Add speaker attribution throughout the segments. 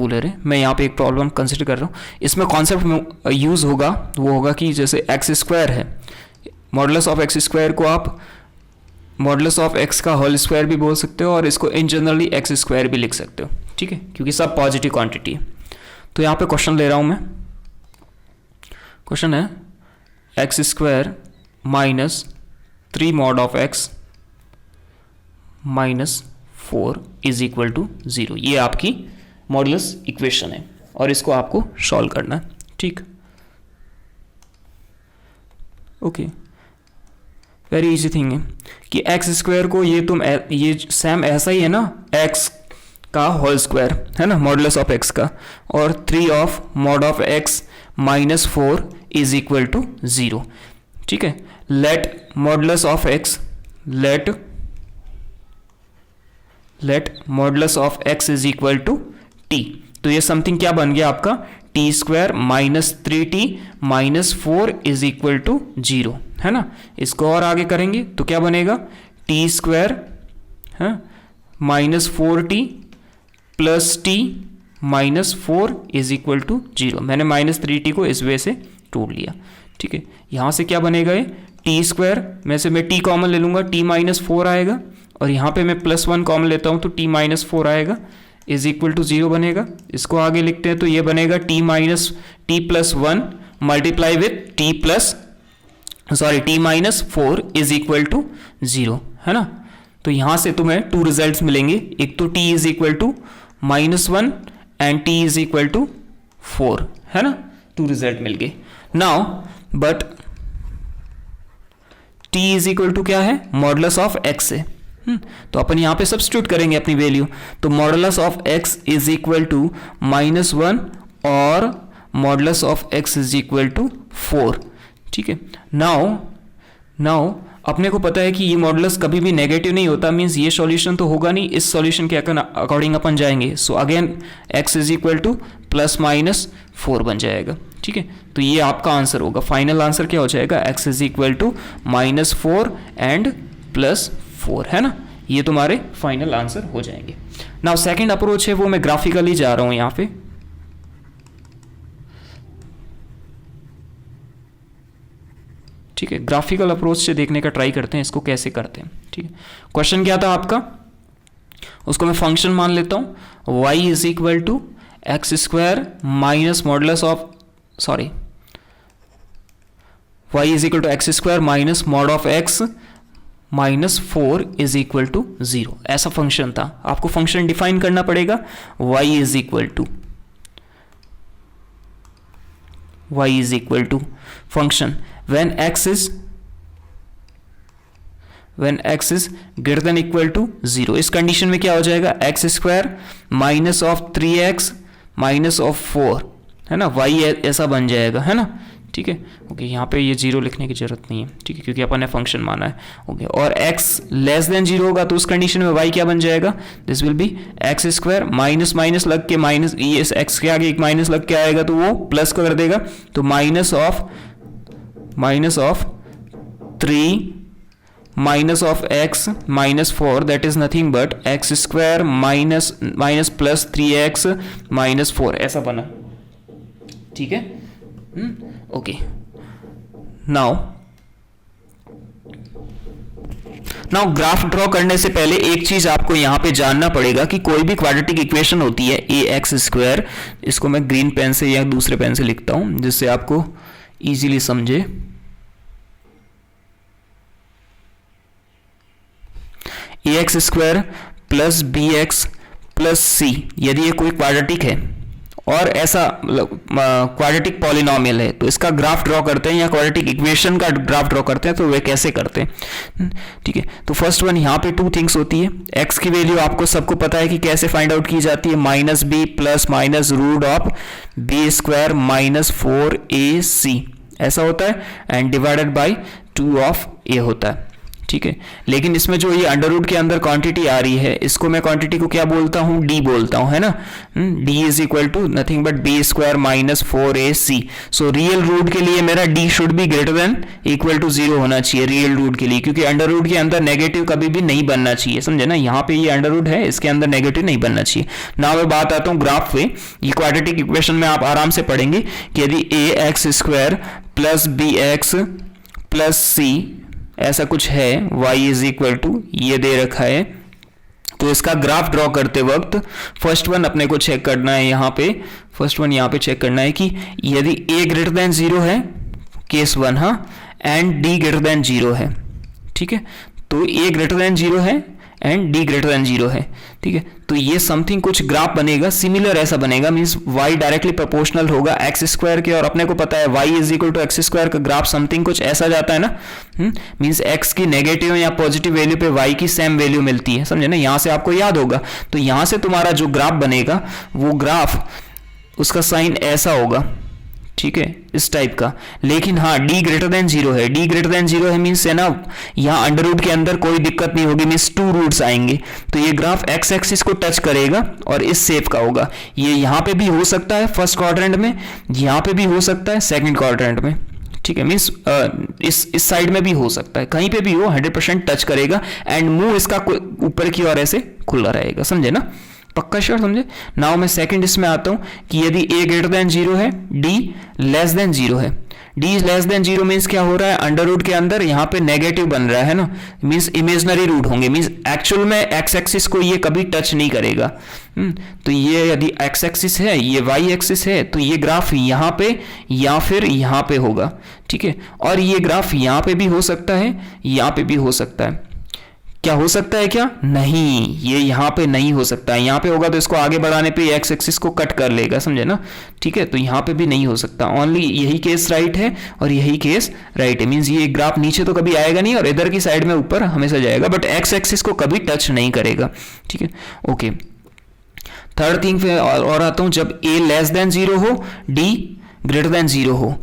Speaker 1: Rectangular है। मैं यहाँ पे एक प्रॉब्लम कंसिडर कर रहा हूँ, इसमें कॉन्सेप्ट यूज़ होगा वो होगा कि जैसे एक्स स्क्वायर है, मॉडुलस ऑफ एक्स स्क्वायर को आप मॉडुलस ऑफ एक्स का होल स्क्वायर भी बोल सकते हो और इसको इन जनरली एक्स स्क्वायर भी लिख सकते हो, ठीक है, क्योंकि सब पॉजिटिव क्वांटिटी है। तो यहाँ पे क्वेश्चन ले रहा हूँ मैं, क्वेश्चन है x square minus 3 mod of x minus 4 is equal to 0। ये आपकी मॉडुलस इक्वेशन है और इसको आपको सॉल्व करना है, ठीक। ओके, वेरी इजी थिंग है कि एक्स स्क्वायर को ये सेम ऐसा ही है ना, एक्स का होल स्क्वायर है ना, मॉडुलस ऑफ एक्स का, और 3 of mod of x minus 4 is equal to 0, ठीक है। Let modulus of x let modulus of x is equal to t. तो ये समथिंग क्या बन गया आपका, t square minus 3t minus 4 is equal to 0, है ना। इसको और आगे करेंगे तो क्या बनेगा, टी स्क्वायर है minus 4t plus t minus 4 is equal to 0। मैंने माइनस 3t को इस वे से तोड़ लिया, ठीक है। यहाँ से क्या बनेगा, ये टी स्क्वायर में से मैं t कॉमन ले लूँगा, t माइनस 4 आएगा, और यहाँ पे मैं प्लस 1 कॉमन लेता हूँ तो t माइनस 4 आएगा, इज इक्वल टू 0 बनेगा। इसको आगे लिखते हैं तो ये बनेगा t plus 1 multiply with t minus 4 is equal to 0, है ना। तो यहाँ से तुम्हें 2 रिजल्ट्स मिलेंगे, एक तो t is equal to -1 and t is equal to 4, है ना, 2 रिजल्ट मिल गए। Now but t is equal to क्या है, मॉडुलस ऑफ x है, तो अपन यहाँ पे सब्स्टिट्यूट करेंगे अपनी वैल्यू, तो modulus of x is equal to -1 और modulus of x is equal to 4, ठीक है। नाउ अपने को पता है कि ये मॉडुलस कभी भी नेगेटिव नहीं होता, मींस ये सॉल्यूशन तो होगा नहीं, इस सॉल्यूशन के अकॉर्डिंग अपन जाएंगे। So again x is equal two plus minus 4 बन जाएगा, ठीक है। तो ये आपका आंसर होगा, फाइनल आंसर क्या हो जाएगा, x is equal to -4 and +4, है ना। ये तुम्हारे फाइनल आंसर हो जाएंगे। नाउ सेकंड अप्रोच है वो मैं ग्राफिकली जा रहा हूं यहाँ पे, ठीक है। ग्राफिकल अप्रोच से देखने का ट्राई करते हैं इसको कैसे करते हैं, ठीक है। क्वेश्चन क्या था आपका, उसको मैं फंक्शन मान लेता हूं, y is equal to x square minus modulus of y is equal to x square minus mod of x minus 4 is equal to 0, ऐसा फंक्शन था। आपको फंक्शन डिफाइन करना पड़ेगा, y is equal to function when x is greater than equal to 0। इस condition में क्या हो जाएगा, x square minus of 3x minus of 4, है ना, y ऐसा बन जाएगा, है ना, ठीक है। ओके, यहाँ पे ये 0 लिखने की जरूरत नहीं है, ठीक है, क्योंकि अपन ने फंक्शन माना है। ओके, और x लेस देन 0 होगा तो उस कंडीशन में y क्या बन जाएगा, this will be x square minus minus लग के माइनस, ये x के आगे एक माइनस लग के आएगा तो वो प्लस कर देगा, तो minus of 3 minus of x minus 4 that is nothing but x square minus plus 3x minus 4, ऐसा बना, ठीक है। ओके, नाउ ग्राफ ड्रॉ करने से पहले एक चीज आपको यहां पे जानना पड़ेगा कि कोई भी क्वाड्रेटिक इक्वेशन होती है ए एक्स स्क्वायर, इसको मैं ग्रीन पेन से या दूसरे पेन से लिखता हूं जिससे आपको इजीली समझे। A X square plus B X plus C, यदि ये कोई क्वाड्रेटिक है और ऐसा क्वाड्रेटिक पॉलिनोमियल है तो इसका ग्राफ ड्रॉ करते हैं, या क्वाड्रेटिक इक्वेशन का ग्राफ ड्रॉ करते हैं तो वे कैसे करते हैं, ठीक है। तो फर्स्ट वन, यहाँ पे 2 थिंग्स होती है। एक्स की वैल्यू आपको सबको पता है कि कैसे फाइंड आउट की जाती है, minus b plus minus root of b square minus 4ac ऐसा होता है, and divided by 2 of a होता है, ठीक है। लेकिन इसमें जो ये अंडर रूट के अंदर क्वांटिटी आ रही है, इसको मैं क्वांटिटी को क्या बोलता हूँ, डी बोलता हूँ, है ना। D is equal to nothing but b square minus 4ac। So real root के लिए मेरा D should be greater than equal to 0 होना चाहिए रियल रूट के लिए, क्योंकि अंडर रूट के अंदर नेगेटिव कभी भी नहीं बनना चाहिए, समझे ना। यहाँ पे ये अंडर रूट है, इसके अंदर नेगेटिव नहीं बनना चाहिए ना। मैं बात आता हूँ ग्राफ पे। ये क्वाड्रेटिक इक्वेशन में आप आराम से पढ़ेंगे कि यदि A X square plus B X plus C ऐसा कुछ है, y इज इक्वल टू ये दे रखा है, तो इसका ग्राफ ड्रॉ करते वक्त फर्स्ट वन अपने को चेक करना है, यहाँ पे फर्स्ट वन यहाँ पे चेक करना है कि यदि a ग्रेटर देन 0 है, केस 1, हाँ, एंड d ग्रेटर देन 0 है, ठीक है। तो a ग्रेटर देन 0 है एंड d ग्रेटर देन 0 है, ठीक है। तो ये समथिंग कुछ ग्राफ बनेगा, सिमिलर ऐसा बनेगा, मींस y डायरेक्टली प्रोपोर्शनल होगा एक्स स्क्वायर के, और अपने को पता है y is equal to x square का ग्राफ समथिंग कुछ ऐसा जाता है ना। मींस x की नेगेटिव या पॉजिटिव वैल्यू पे y की सेम वैल्यू मिलती है, समझे ना। यहाँ से आपको याद होगा, तो यहाँ से तुम्हारा जो ग्राफ बनेगा वो ग्राफ उसका साइन ऐसा होगा, ठीक है, इस टाइप का। लेकिन हाँ, d ग्रेटर देन 0 है, d ग्रेटर देन 0 है मीन्स है ना, यहाँ अंडर रूट के अंदर कोई दिक्कत नहीं होगी, मीन्स 2 रूट्स आएंगे, तो ये ग्राफ एक्स एक्सिस को टच करेगा और इस शेप का होगा। ये यहाँ पे भी हो सकता है फर्स्ट क्वाड्रेंट में, यहाँ पे भी हो सकता है सेकंड क्वाड्रेंट में, ठीक है। मीन्स इस साइड में भी हो सकता है, कहीं पे भी हो 100% टच करेगा, एंड मुंह इसका ऊपर की ओर ऐसे खुला रहेगा, समझे ना, पक्का श्योर, समझे। नाउ मैं सेकंड इसमें आता हूं कि यदि a ग्रेटर देन 0 है, d लेस देन 0 है। d लेस देन 0 मीन्स क्या हो रहा है, अंडर रूट के अंदर यहाँ पे नेगेटिव बन रहा है ना, मीन्स इमेजनरी रूट होंगे, मीन्स एक्चुअल में एक्स एक्सिस को ये कभी टच नहीं करेगा। तो ये यदि एक्स एक्सिस है, ये वाई एक्सिस है, तो ये ग्राफ यहाँ पे या फिर यहाँ पे होगा, ठीक है। और ये ग्राफ यहाँ पे भी हो सकता है, यहाँ पे भी हो सकता है। क्या हो सकता है, क्या नहीं, ये यहाँ पे नहीं हो सकता है। यहाँ पे होगा तो इसको आगे बढ़ाने पे एक्स एक्सिस को कट कर लेगा, समझे ना, ठीक है। तो यहाँ पे भी नहीं हो सकता, ओनली यही केस राइट है और यही केस राइट है, मींस ये ग्राफ नीचे तो कभी आएगा नहीं और इधर की साइड में ऊपर हमेशा जाएगा, बट एक्स एक्सिस को कभी टच नहीं करेगा, ठीक है। ओके, थर्ड थिंग पे और आता हूँ, जब a लेस देन 0 हो, d ग्रेटर देन 0 हो,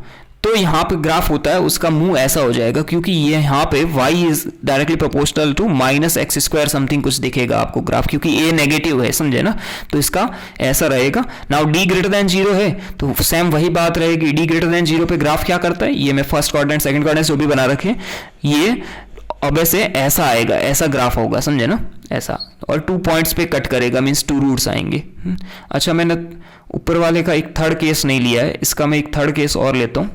Speaker 1: तो यहाँ पे ग्राफ होता है उसका मुंह ऐसा हो जाएगा, क्योंकि ये यहाँ पे y is directly proportional to minus x square something कुछ दिखेगा आपको ग्राफ, क्योंकि a नेगेटिव है, समझे ना, तो इसका ऐसा रहेगा। नाउ d ग्रेटर देन 0 है तो सेम वही बात रहेगी, d ग्रेटर देन 0 पे ग्राफ क्या करता है, ये मैं फर्स्ट क्वाड्रेंट सेकंड क्वाड्रेंट जो भी बना रखे, ये अब ऐसे ऐसा आएगा, ऐसा ग्राफ होगा, समझे ना, ऐसा, और 2 पॉइंट्स पे कट करेगा, मीन्स 2 रूट्स आएंगे। अच्छा, मैंने ऊपर वाले का एक थर्ड केस नहीं लिया है, इसका मैं एक थर्ड केस और लेता हूँ,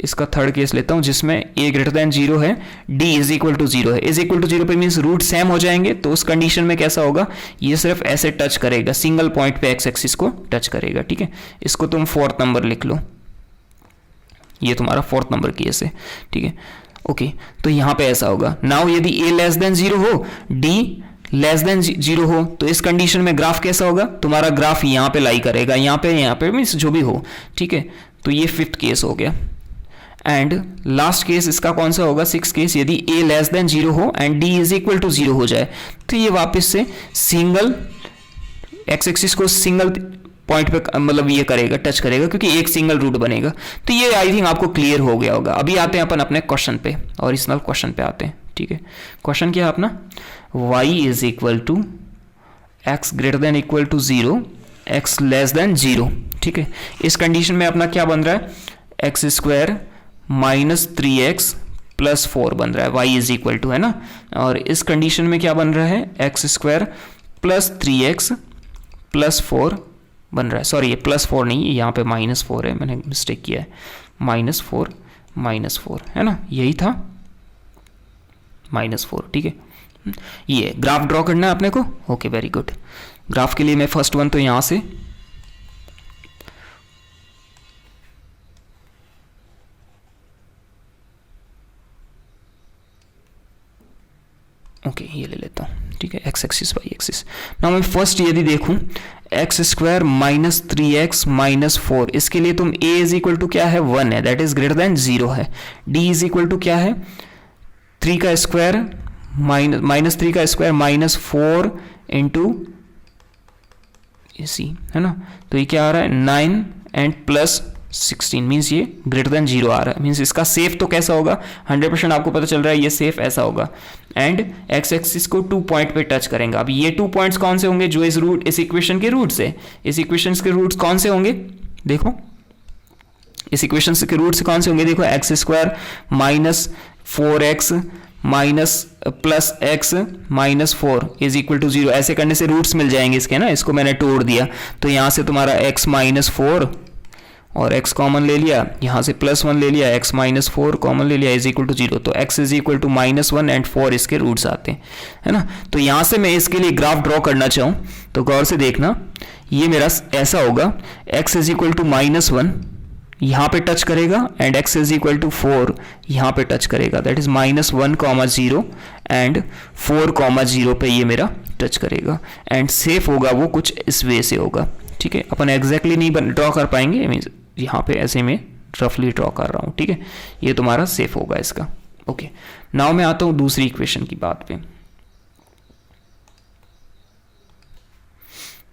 Speaker 1: इसका थर्ड केस लेता हूं जिसमें a ग्रेटर देन 0 है, d इज इक्वल टू 0 है। इज इक्वल टू 0 पे मीन्स रूट सेम हो जाएंगे, तो उस कंडीशन में कैसा होगा, ये सिर्फ ऐसे टच करेगा, सिंगल पॉइंट पे एक्स एक्सिस को टच करेगा, ठीक है। इसको तुम 4th नंबर लिख लो, ये तुम्हारा 4th नंबर केस है, ठीक है। ओके, तो यहाँ पे ऐसा होगा। नाउ यदि a लेस देन 0 हो, d लेस देन 0 हो, तो इस कंडीशन में ग्राफ कैसा होगा, तुम्हारा ग्राफ यहाँ पे लाई करेगा, यहाँ पे मीन्स जो भी हो, ठीक है। तो ये 5th केस हो गया। एंड लास्ट केस इसका कौन सा होगा, 6th केस, यदि a लेस देन 0 हो and d is equal to 0 हो जाए, तो ये वापस से सिंगल एक्स एक्सिस को सिंगल पॉइंट पे मतलब ये करेगा, टच करेगा, क्योंकि एक सिंगल रूट बनेगा। तो ये आई थिंक आपको क्लियर हो गया होगा। अभी आते हैं अपन अपने क्वेश्चन पे, ओरिजिनल क्वेश्चन पे आते हैं, ठीक है। क्वेश्चन क्या है अपना, y is equal to x greater than equal to 0, x less than 0, ठीक है। इस कंडीशन में अपना क्या बन रहा है, x square minus 3x plus 4 बन रहा है, y इज इक्वल टू, है ना। और इस कंडीशन में क्या बन रहा है, x square plus 3x plus 4 बन रहा है, सॉरी ये प्लस 4 नहीं है, यहाँ पे -4 है, मैंने मिस्टेक किया है, -4 है ना, यही था -4, ठीक है। ये ग्राफ ड्रॉ करना है अपने को, ओके वेरी गुड। ग्राफ के लिए मैं फर्स्ट वन तो यहाँ से ओके ये ले लेता हूँ, ठीक है, x axis y axis. Now मैं फर्स्ट यदि देखूं x square minus 3x minus 4, इसके लिए तुम a इज इक्वल टू क्या है, 1 है, दैट इज ग्रेटर देन 0 है। d इज इक्वल टू क्या है, 3 का स्क्वायर माइनस 3 का स्क्वायर माइनस 4 इंटू सी, है ना। तो ये क्या आ रहा है 9 एंड प्लस 16 मीन्स ये ग्रेटर देन 0 आ रहा है, मीन्स इसका सेफ तो कैसा होगा, 100% आपको पता चल रहा है ये सेफ ऐसा होगा। एंड एक्स एक्सिस को 2 पॉइंट पे टच करेंगे। अब ये 2 पॉइंट्स कौन से होंगे, जो इस इक्वेशन के रूट्स है। इस इक्वेशन के रूट्स कौन से होंगे, देखो इस इक्वेशन के रूट्स कौन से होंगे, देखो x square minus 4x minus plus x minus 4 is equal to 0। ऐसे करने से रूट्स मिल जाएंगे इसके ना, इसको मैंने तोड़ दिया तो यहाँ से तुम्हारा x माइनस 4 और x कॉमन ले लिया, यहाँ से +1 ले लिया, x माइनस 4 कॉमन ले लिया, इज इक्वल टू 0। तो x is equal to -1 and 4 इसके रूट्स आते हैं, है ना। तो यहाँ से मैं इसके लिए ग्राफ ड्रॉ करना चाहूँ तो गौर से देखना, ये मेरा ऐसा होगा, x इज इक्वल टू -1 यहाँ पे टच करेगा and x is equal to 4 यहाँ पे टच करेगा, दैट इज -1, 0 एंड 4, 0 पे ये मेरा टच करेगा। एंड सेफ होगा वो कुछ इस वे से होगा, ठीक है। अपन एग्जैक्टली नहीं ड्रॉ कर पाएंगे, मीन्स यहाँ पे ऐसे में रफली ड्रॉ कर रहा हूँ, ठीक है। ये तुम्हारा सेफ होगा इसका, ओके। नाउ मैं आता हूँ दूसरी इक्वेशन की बात पे।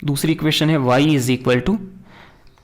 Speaker 1: दूसरी इक्वेशन है y is equal to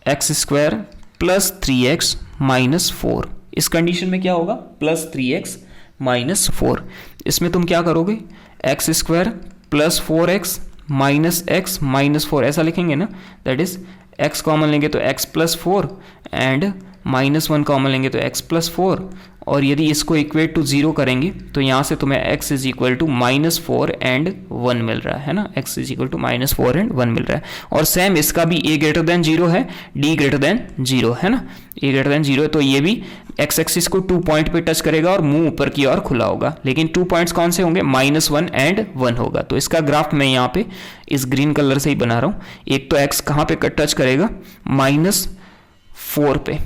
Speaker 1: x square plus 3x minus 4। इस कंडीशन में क्या होगा, प्लस 3x माइनस 4। इसमें तुम क्या करोगे, x square plus 4x minus x minus 4 ऐसा लिखेंगे ना, दैट इज x कॉमन लेंगे तो x प्लस 4 एंड -1 कॉमन लेंगे तो x प्लस 4। और यदि इसको इक्वेट टू 0 करेंगे तो यहाँ से तुम्हें x is equal to -4 and 1 मिल रहा है ना, x is equal to -4 and 1 मिल रहा है। और सेम इसका भी a ग्रेटर देन 0 है, d ग्रेटर देन 0 है ना, a ग्रेटर देन 0 है, तो ये भी x एक्सिस को 2 पॉइंट पे टच करेगा और मुंह ऊपर की ओर खुला होगा। लेकिन 2 पॉइंट्स कौन से होंगे, -1 एंड 1 होगा। तो इसका ग्राफ मैं यहाँ पे इस ग्रीन कलर से ही बना रहा हूँ। एक तो x कहाँ पे टच करेगा, -4 पे,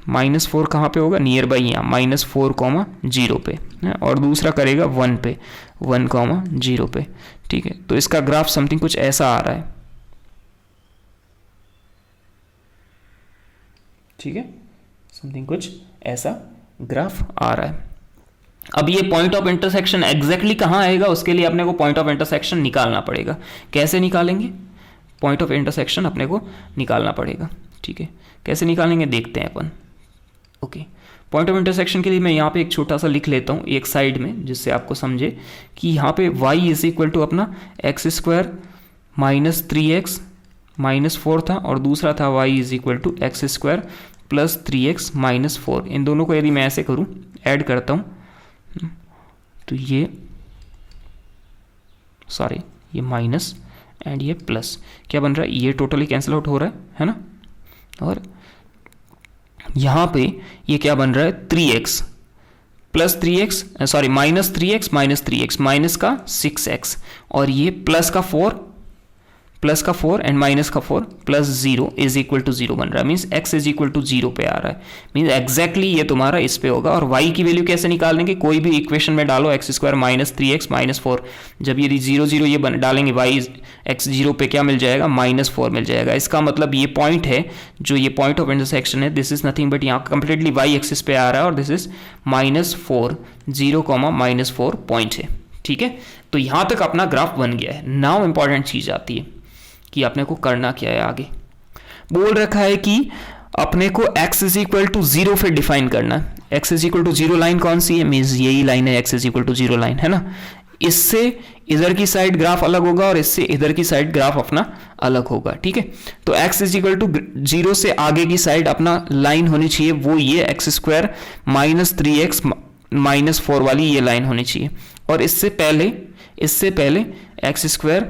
Speaker 1: -4 कहाँ पे होगा, नियर बाई यहाँ -4, 0 पे, और दूसरा करेगा 1 पे, 1, 0 पे, ठीक है। तो इसका ग्राफ समथिंग कुछ ऐसा आ रहा है, ठीक है, समथिंग कुछ ऐसा ग्राफ आ रहा है। अब ये पॉइंट ऑफ इंटरसेक्शन एग्जैक्टली कहाँ आएगा, उसके लिए अपने को पॉइंट ऑफ इंटरसेक्शन निकालना पड़ेगा। कैसे निकालेंगे, पॉइंट ऑफ इंटरसेक्शन अपने को निकालना पड़ेगा, ठीक है। कैसे निकालेंगे देखते हैं अपन, ओके। पॉइंट ऑफ इंटरसेक्शन के लिए मैं यहाँ पे एक छोटा सा लिख लेता हूँ एक साइड में, जिससे आपको समझे कि यहाँ पे y इज इक्वल टू अपना x square minus 3x minus 4 था, और दूसरा था y is equal to x square plus 3x minus 4। इन दोनों को यदि मैं ऐसे करूँ, ऐड करता हूँ तो ये सॉरी ये माइनस एंड ये प्लस, क्या बन रहा है, ये टोटली कैंसिल आउट हो रहा है ना। और यहाँ पे ये क्या बन रहा है, 3x plus 3x sorry minus 3x minus 3x minus का 6x, और ये प्लस का 4 एंड माइनस का 4 प्लस 0 इज इक्वल टू 0 बन रहा है। Means x is equal to 0 पे आ रहा है, मीन्स एग्जैक्टली ये तुम्हारा इस पे होगा। और y की वैल्यू कैसे निकालेंगे, कोई भी इक्वेशन में डालो x square minus 3x minus 4, जब यदि 0, 0 ये डालेंगे y x 0 पे क्या मिल जाएगा, -4 मिल जाएगा। इसका मतलब ये पॉइंट है, जो ये पॉइंट ऑफ इंटरसेक्शन है, दिस इज नथिंग बट यहाँ कंप्लीटली y एक्सिस पे आ रहा है, और दिस इज -4 0, -4 पॉइंट है, ठीक है। तो यहाँ तक अपना ग्राफ बन गया है। नाउ इंपॉर्टेंट चीज आती है कि अपने को करना क्या है। आगे बोल रखा है कि अपने को x इज इक्वल टू 0 फिर डिफाइन करना है। x is equal to 0 line कौन सी है, मीन्स यही लाइन है, x is equal to 0 line, है ना। इससे इधर की साइड ग्राफ अलग होगा और इससे इधर की साइड ग्राफ अपना अलग होगा, ठीक है। तो x इज इक्वल टू 0 से आगे की साइड अपना लाइन होनी चाहिए, वो ये x square minus 3x minus 4 वाली ये लाइन होनी चाहिए। और इससे पहले x square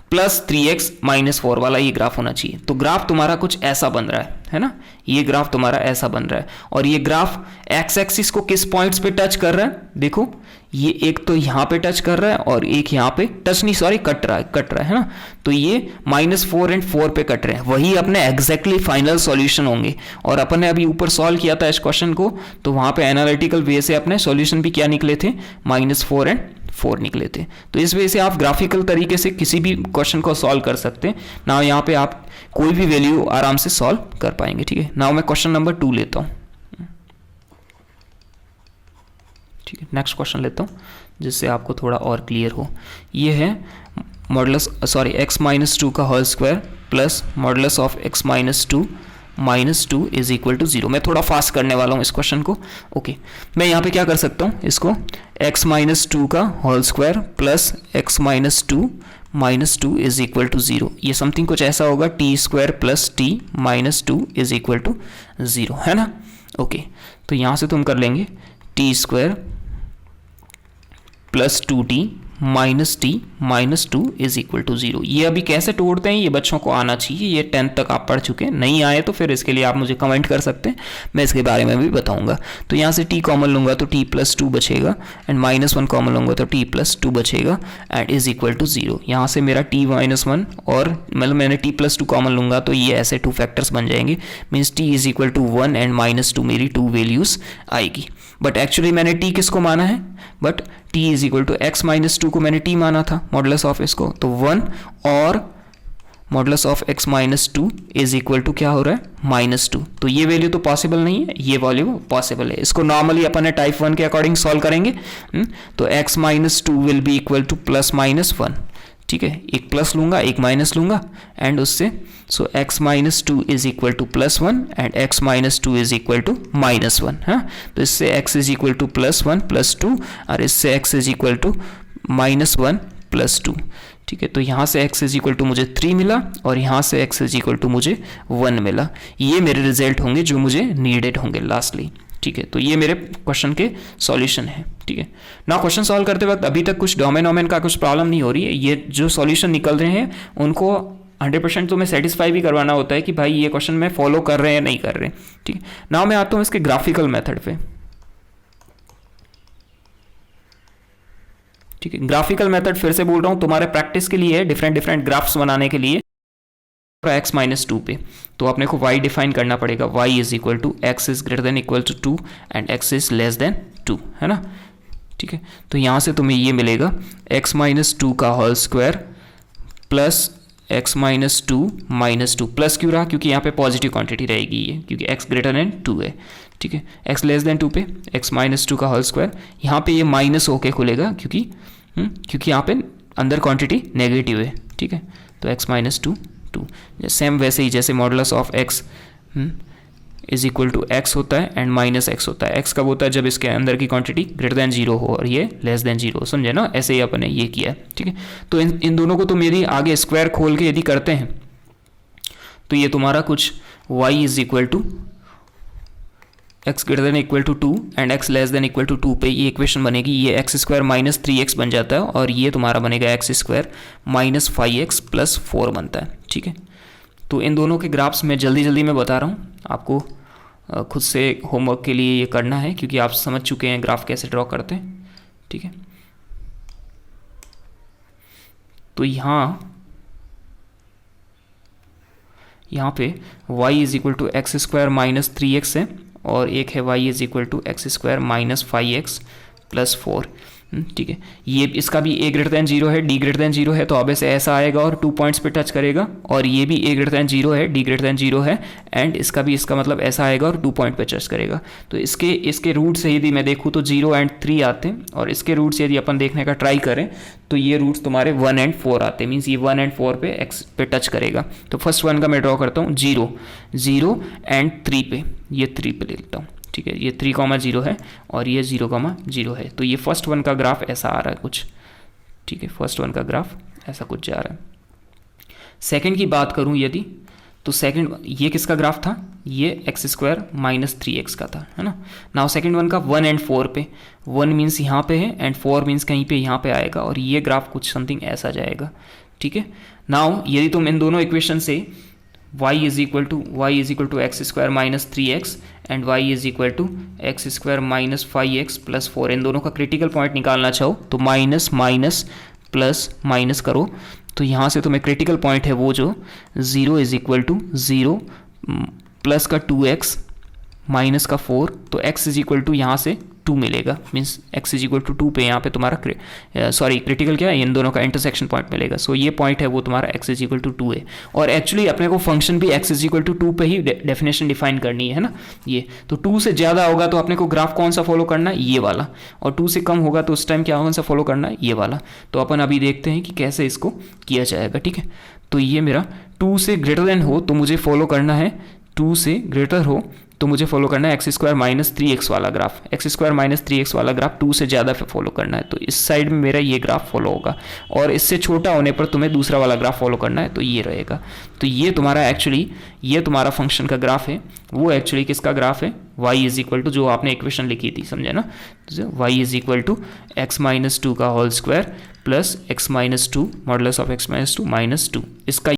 Speaker 1: plus 3x minus 4 वाला ये ग्राफ होना चाहिए। तो ग्राफ तुम्हारा कुछ ऐसा बन रहा है ना, ये ग्राफ तुम्हारा ऐसा बन रहा है। और ये ग्राफ एक्स एक्सिस को किस पॉइंट्स पे टच कर रहा है, देखो ये एक तो यहाँ पे टच कर रहा है और एक यहाँ पे टच नहीं सॉरी कट रहा है ना। तो ये -4 एंड 4 पे कट रहे हैं, वही अपने एग्जैक्टली फाइनल सॉल्यूशन होंगे। और अपन ने अभी ऊपर सॉल्व किया था इस क्वेश्चन को, तो वहाँ पे एनालिटिकल वे से अपने सॉल्यूशन भी क्या निकले थे, -4 एंड 4 निकले थे। तो इस वजह से आप ग्राफिकल तरीके से किसी भी क्वेश्चन को सॉल्व कर सकते हैं ना, यहाँ पे आप कोई भी वैल्यू आराम से सॉल्व कर पाएंगे, ठीक है। नाउ मैं क्वेश्चन नंबर 2 लेता हूँ, ठीक है। नेक्स्ट क्वेश्चन लेता हूँ जिससे आपको थोड़ा और क्लियर हो। ये है मॉडुलस x-2 का whole square plus modulus of x-2 -2 is equal to 0। मैं थोड़ा फास्ट करने वाला हूँ इस क्वेश्चन को। ओके, मैं यहाँ पे क्या कर सकता हूँ, इसको x -2 का whole square plus x -2 is equal to 0, ये समथिंग कुछ ऐसा होगा, t² plus t -2 is equal to 0, है ना। ओके, तो यहाँ से तुम कर लेंगे t² plus 2t -2 is equal to 0। ये अभी कैसे तोड़ते हैं ये बच्चों को आना चाहिए, ये 10th तक आप पढ़ चुके हैं, नहीं आए तो फिर इसके लिए आप मुझे कमेंट कर सकते हैं, मैं इसके बारे में भी बताऊंगा। तो यहाँ से t कॉमन लूँगा तो t प्लस 2 बचेगा, एंड -1 कॉमन लूँगा तो t प्लस 2 बचेगा, एंड इज इक्वल टू 0। यहाँ से मेरा t -1 और मतलब मैंने t प्लस 2 कॉमन लूँगा तो ये ऐसे 2 फैक्टर्स बन जाएंगे, means t is equal to 1 and -2 मेरी 2 वैल्यूज़ आएगी। बट एक्चुअली मैंने t किसको माना है, but t is equal to x -2 को मैंने t माना था, मॉडुलस ऑफ इसको, तो 1 और modulus of x -2 is equal to क्या हो रहा है -2। तो ये वैल्यू तो पॉसिबल नहीं है, ये वैल्यू पॉसिबल है। इसको नॉर्मली अपन टाइप 1 के अकॉर्डिंग सॉल्व करेंगे। तो x -2 will be equal to +-1, ठीक है, एक प्लस लूँगा एक माइनस लूँगा, एंड उससे so x -2 is equal to +1 and x -2 is equal to -1। हाँ, तो इससे x इज इक्वल टू +1 +2 और इससे x इज इक्वल टू -1 +2, ठीक है। तो यहाँ से x इज इक्वल टू मुझे 3 मिला और यहाँ से x इज इक्वल टू मुझे 1 मिला। ये मेरे रिजल्ट होंगे जो मुझे नीडेड होंगे लास्टली, ठीक है। तो ये मेरे क्वेश्चन के सॉल्यूशन है, ठीक है ना। क्वेश्चन सॉल्व करते वक्त अभी तक कुछ डोमेन का कुछ प्रॉब्लम नहीं हो रही है, ये जो सॉल्यूशन निकल रहे हैं उनको 100% तो मैं सेटिस्फाई भी करवाना होता है कि भाई ये क्वेश्चन में फॉलो कर रहे हैं नहीं कर रहे, ठीक है। नाउ मैं आता हूँ इसके ग्राफिकल मेथड पे, ठीक है। ग्राफिकल मेथड फिर से बोल रहा हूँ तुम्हारे प्रैक्टिस के लिए है, डिफरेंट ग्राफ्स बनाने के लिए। x -2 पे तो अपने को y डिफाइन करना पड़ेगा, y is equal to x is greater than equal to 2 and x is less than 2, है ना, ठीक है। तो यहाँ से तुम्हें ये मिलेगा x -2 का whole square plus x -2 plus क्यों रहा, क्योंकि यहाँ पे पॉजिटिव क्वांटिटी रहेगी ये, क्योंकि x ग्रेटर देन 2 है, ठीक है। x लेस देन 2 पे x -2 का होल स्क्वायर, यहाँ पे ये माइनस होके खुलेगा क्योंकि यहाँ पे अंदर क्वांटिटी नेगेटिव है, ठीक है। तो x -2 सेम वैसे ही जैसे modulus of x is equal to x होता है एंड -x होता है। x कब होता है, जब इसके अंदर की क्वांटिटी ग्रेटर देन 0 हो और ये लेस देन 0, समझे ना, ऐसे ही अपन ने ये किया है, ठीक है। तो इन दोनों को तुम यदि आगे स्क्वायर खोल के यदि करते हैं तो ये तुम्हारा कुछ y is equal to x greater than equal to 2 and x less than equal to 2 पे ये इक्वेशन बनेगी, ये x² - 3x बन जाता है और ये तुम्हारा बनेगा x² - 5x + 4 बनता है, ठीक है। तो इन दोनों के ग्राफ्स में जल्दी में बता रहा हूँ, आपको खुद से होमवर्क के लिए ये करना है क्योंकि आप समझ चुके हैं ग्राफ कैसे ड्रॉ करते हैं, ठीक है। तो यहाँ पे y is equal to x² - 3x है और एक है y is equal to x² - 5x + 4, ठीक है। ये इसका भी a ग्रेटर देन 0 है, d ग्रेटर देन 0 है, तो अब ऐसे ऐसा आएगा और 2 पॉइंट्स पे टच करेगा, और ये भी a ग्रेटर देन 0 है, d ग्रेटर देन 0 है, एंड इसका मतलब ऐसा आएगा और 2 पॉइंट पे टच करेगा। तो इसके रूट से यदि मैं देखूँ तो 0 एंड 3 आते हैं, और इसके रूट से यदि अपन देखने का ट्राई करें तो ये रूट्स तुम्हारे 1 एंड 4 आते हैं, मीन्स ये 1 एंड 4 पे x पे टच करेगा। तो फर्स्ट वन का मैं ड्रॉ करता हूँ 0 एंड 3 पे, ये 3 पे ले लेता हूँ, ठीक है। ये 3,0 है और ये 0,0 है। तो ये फर्स्ट वन का ग्राफ ऐसा आ रहा है कुछ, ठीक है। फर्स्ट वन का ग्राफ ऐसा कुछ जा रहा है। सेकंड की बात करूं यदि, तो सेकंड ये किसका ग्राफ था, ये x² - 3x का था, है ना। नाउ सेकंड वन का 1 एंड 4 पे, 1 मीन्स यहाँ पे है एंड 4 मीन्स कहीं पे यहाँ पे आएगा, और ये ग्राफ कुछ समथिंग ऐसा जाएगा, ठीक है। नाउ यदि तुम इन दोनों इक्वेशन से y is equal to x² - 3x and y is equal to x² - 5x + 4 इन दोनों का क्रिटिकल पॉइंट निकालना चाहो तो माइनस प्लस माइनस करो, तो यहाँ से तुम्हें क्रिटिकल पॉइंट है वो जो 0 इज इक्वल टू 0 प्लस का 2x माइनस का 4, तो x इज इक्वल टू यहाँ से 2 मिलेगा, means x is equal to 2 पे यहाँ पे तुम्हारा क्रिटिकल क्या है, इन दोनों का इंटरसेक्शन पॉइंट मिलेगा। सो ये पॉइंट है वो तुम्हारा x इज इक्वल टू 2 है, और एक्चुअली अपने को फंक्शन भी x इज इक्वल टू 2 पे ही डेफिनेशन डिफाइन करनी है ना। ये तो 2 से ज़्यादा होगा तो अपने को ग्राफ कौन सा फॉलो करना है, ये वाला, और 2 से कम होगा तो उस टाइम क्या कौन सा फॉलो करना है, ये वाला। तो अपन अभी देखते हैं कि कैसे इसको किया जाएगा, ठीक है। तो ये मेरा 2 से ग्रेटर देन हो तो मुझे फॉलो करना है 2 से ग्रेटर हो तो मुझे फॉलो करना है एक्स स्क्वायर माइनस 3x वाला graph. X square minus 3x वाला ग्राफ 2 से ज़्यादा फॉलो करना है, तो इस साइड में मेरा ये ग्राफ फॉलो होगा, और इससे छोटा होने पर तुम्हें दूसरा वाला ग्राफ फॉलो करना है, तो ये रहेगा। तो ये तुम्हारा एक्चुअली ये तुम्हारा फंक्शन का ग्राफ है, वो एक्चुअली किसका ग्राफ है, y इज इक्वल टू जो आपने इक्वेशन लिखी थी, समझे ना, y is equal to x minus 2 का whole square plus x minus 2 modulus of x minus 2 minus 2, इसका